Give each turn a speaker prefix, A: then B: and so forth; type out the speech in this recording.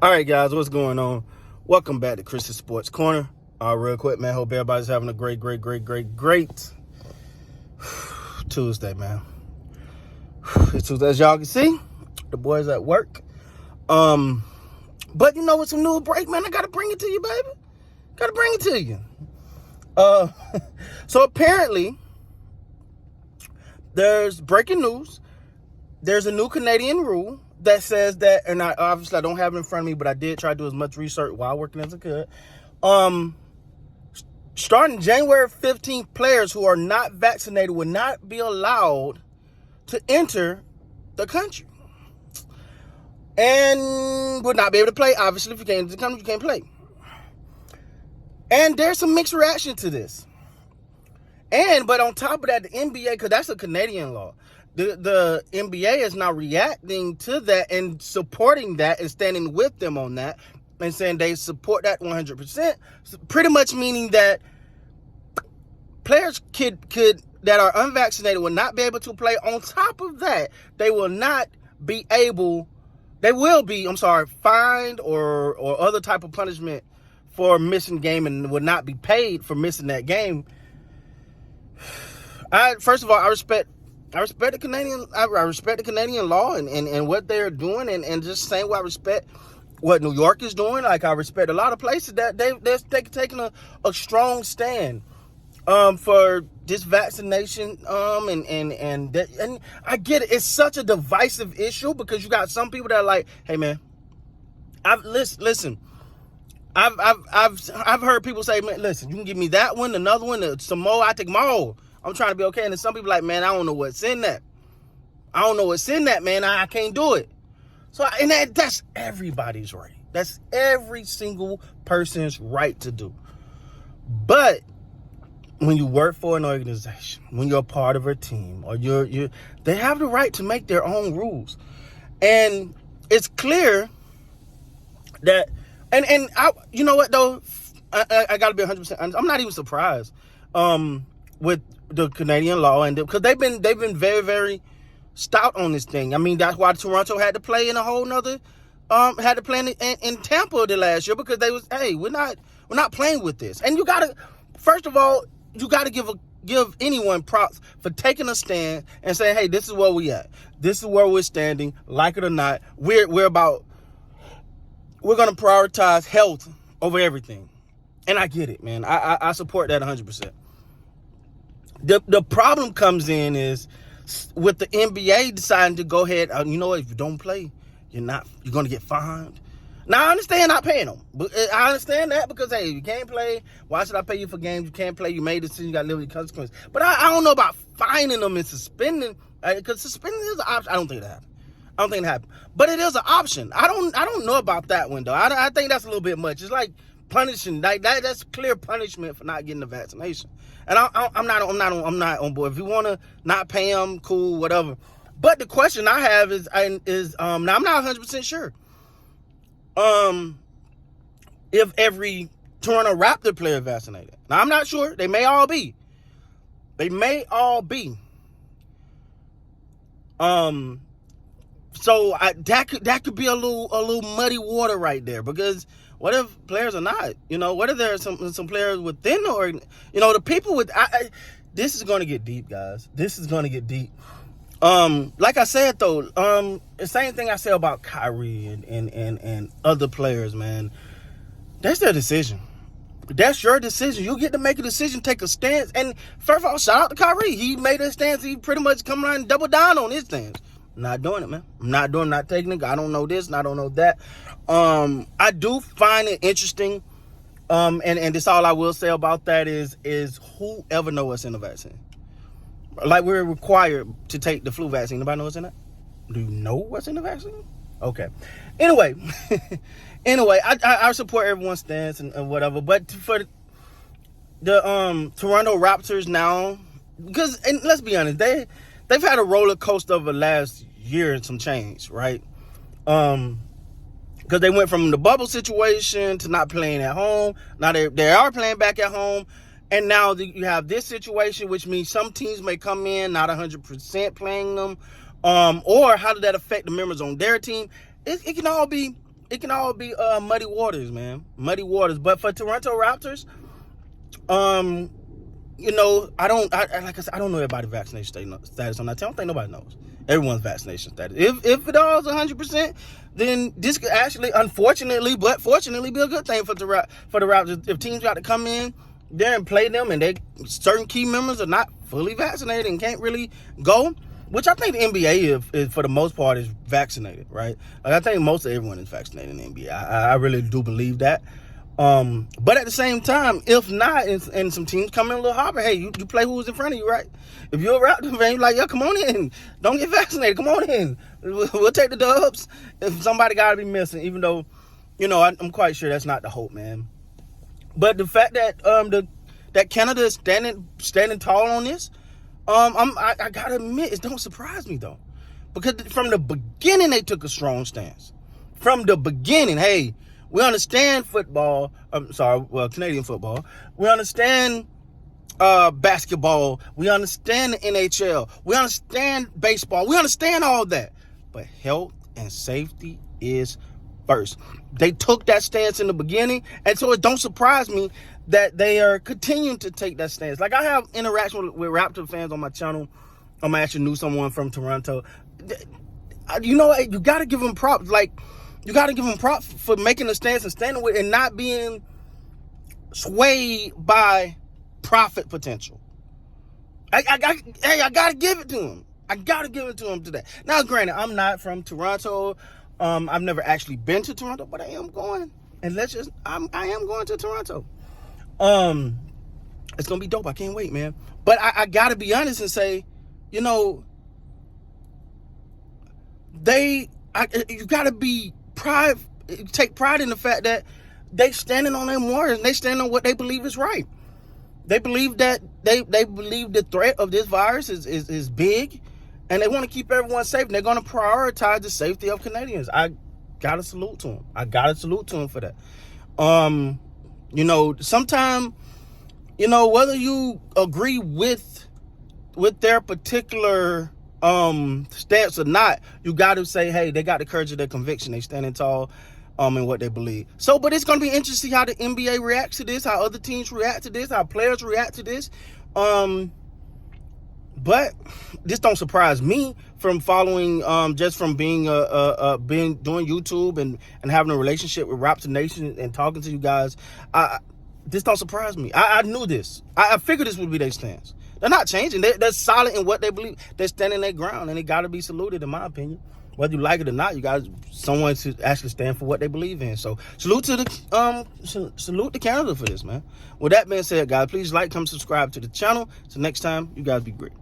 A: All right, guys, what's going on? Welcome back to Chris's Sports Corner. Real quick, man, hope everybody's having a great Tuesday, man. It's Tuesday, as y'all can see. The boys at work. But you know, with some new break, man, I gotta bring it to you, baby. Gotta bring it to you. So apparently, there's breaking news. There's a new Canadian rule that says that, and I don't have it in front of me, but I did try to do as much research while working as I could. Starting January 15th, players who are not vaccinated will not be allowed to enter the country. And would not be able to play. Obviously, if you can't enter the country, you can't play. And there's some mixed reaction to this. But on top of that, the NBA, because that's a Canadian law, the NBA is now reacting to that and supporting that and standing with them on that and saying they support that 100%. Pretty much meaning that players could that are unvaccinated will not be able to play. On top of that, they will be fined or other type of punishment for missing game and would not be paid for missing that game. First of all, I respect the Canadian law and what they're doing, and just saying what I respect what New York is doing. Like, I respect a lot of places that they're taking a strong stand for this vaccination, and I get it. It's such a divisive issue because you got some people that are like, hey man, listen. I've heard people say, man, listen, you can give me that one, another one, some more. I take them all. I'm trying to be okay. And then some people like, man, I don't know what's in that. Man. I can't do it. So, and that's everybody's right. That's every single person's right to do. But when you work for an organization, when you're a part of a team, or they have the right to make their own rules. And it's clear that, and I, you know what though, I gotta be 100% honest. I'm not even surprised with the Canadian law, and because they've been very, very stout on this thing. I mean, that's why Toronto had to play in a whole nother in Tampa the last year, because they was, hey, we're not playing with this. And you gotta, first of all, you gotta give anyone props for taking a stand and saying, hey, this is where we at. This is where we're standing. Like it or not, we're gonna prioritize health over everything. And I get it, man. I support that 100%. The problem comes in is with the NBA deciding to go ahead, you know what, if you don't play, you're going to get fined. Now, I understand not paying them. But I understand that because, hey, you can't play. Why should I pay you for games? You can't play. You made a decision. You got to live with the consequences. But I don't know about fining them and suspending, because suspending is an option. I don't think it happened. But it is an option. I don't know about that one, though. I think that's a little bit much. It's like punishing. Like that's clear punishment for not getting the vaccination. And I'm not on board. If you want to not pay them, cool, whatever. But the question I have is now I'm not 100% sure. If every Toronto Raptor player vaccinated. Now I'm not sure. They may all be. So that could be a little muddy water right there, because what if players are not? You know, what if there are some players within the organ? You know, the people with this is going to get deep, guys. This is going to get deep. Like I said though, the same thing I say about Kyrie and other players, man. That's their decision. That's your decision. You get to make a decision, take a stance. And first of all, shout out to Kyrie. He made a stance. He pretty much come around and double down on his stance. I'm not doing it, man. Not taking it. I don't know this and I don't know that. I do find it interesting. And this all I will say about that is whoever knows what's in the vaccine. Like, we're required to take the flu vaccine. Nobody knows what's in it? Do you know what's in the vaccine? Okay. Anyway, I support everyone's stance and whatever. But for the Toronto Raptors now, because, and let's be honest, they've had a roller coaster over the last year and some change, right? Because they went from the bubble situation to not playing at home. Now they are playing back at home. And now you have this situation, which means some teams may come in not 100% playing them. Or how did that affect the members on their team? It can all be it can all be muddy waters, man. Muddy waters. But for Toronto Raptors, you know, like I said, I don't know everybody's vaccination status on that team. I don't think nobody knows everyone's vaccination status. If it all is 100%, then this could actually, unfortunately, but fortunately, be a good thing for the Raptors. If teams got to come in there and play them, and certain key members are not fully vaccinated and can't really go, which I think the NBA is for the most part is vaccinated, right? Like I think most of everyone is vaccinated in the NBA. I really do believe that. But at the same time, if not, and some teams come in a little harder, hey, you play who's in front of you, right? If you're a Raptors fan, you're like, yo, come on in. Don't get vaccinated. Come on in. We'll take the dubs. If somebody got to be missing, even though, you know, I'm quite sure that's not the hope, man. But the fact that that Canada is standing tall on this, I gotta admit, it don't surprise me though, because from the beginning they took a strong stance. From the beginning, hey, we understand football. Canadian football. We understand basketball. We understand the NHL. We understand baseball. We understand all that. But health and safety is first. They took that stance in the beginning, and so it don't surprise me that they are continuing to take that stance. Like, I have interaction with Raptor fans on my channel. I actually knew someone from Toronto. You know, you got to give them props. Like, you got to give them props for making a stance and standing with it and not being swayed by profit potential. I got to give it to him. I got to give it to him today. Now, granted, I'm not from Toronto. I've never actually been to Toronto, but I am going. And I am going to Toronto. It's going to be dope. I can't wait, man. But I got to be honest and say, you know, you got to take pride in the fact that they standing on their morals and they stand on what they believe is right. They believe that they believe the threat of this virus is big, and they want to keep everyone safe, and they're going to prioritize the safety of Canadians. I got to salute to them. I got to salute to them for that. You know, sometimes, you know, whether you agree with their particular stance or not, you got to say, hey, they got the courage of their conviction. They standing tall in what they believe. So, but it's going to be interesting to see how the NBA reacts to this, how other teams react to this, how players react to this. But this don't surprise me from following, just from being doing YouTube and having a relationship with Raptor Nation and talking to you guys. This don't surprise me. I knew this. I figured this would be their stance. They're not changing. They're solid in what they believe. They're standing their ground, and they got to be saluted, in my opinion. Whether you like it or not, you got someone to actually stand for what they believe in. So salute to Canada for this, man. With that being said, guys, please like, comment, subscribe to the channel. So next time, you guys be great.